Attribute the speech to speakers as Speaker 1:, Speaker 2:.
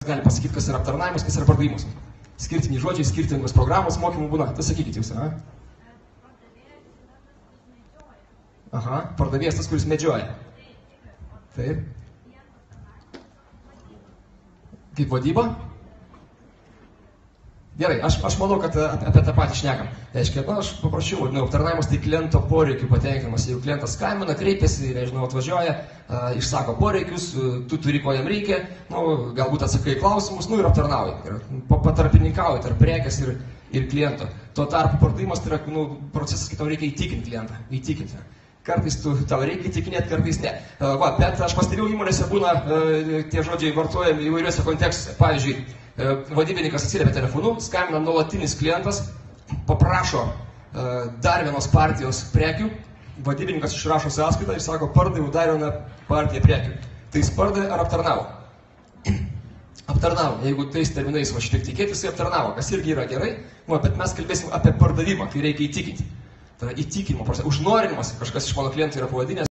Speaker 1: gali pasakyti, kas yra aptarnavimas, kas yra pardavimas. Skirtingi žodžiai, skirtingos programos mokymų būna. Tai sakykit jūs, a? Aha, pardavėjas tas, kuris medžioja. Taip. Kaip vadyba? Gerai, aš manau, kad apie tą patį šnekam. Reiškia, aš paprašiau, aptarnavimas tai kliento poreikių patenkinimas. Jeigu klientas skambina, kreipiasi, nežinau, atvažiuoja, išsako poreikius, tu turi, ko jam reikia, galbūt atsakai klausimus, ir aptarnauji. Ir patarpininkauji tarp prekės ir kliento. Tuo tarpu pardavimas tai yra procesas, kai tau reikia įtikinti klientą. Įtikinti. Kartais tau reikia įtikinėti, kartais ne. Bet aš pastebėjau, įmonėse būna tie žodžiai vartojami įvairiuose kontekstuose. Pavyzdžiui, vadybininkas atsiliepia telefonu, skambina nuolatinis klientas, paprašo dar vienos partijos prekių, vadybininkas išrašo sąskaitą ir sako, pardaviau dar vieną partiją prekių. Tai jis pardavė ar aptarnavo? Aptarnavo. Jeigu tais terminais šitiek tikėtis, jis aptarnavo, kas irgi yra gerai, bet mes kalbėsim apie pardavimą, kai reikia įtikinti. Tai yra įtikinimo procesas, užnorinimas, kažkas iš mano klientų yra pavadinęs.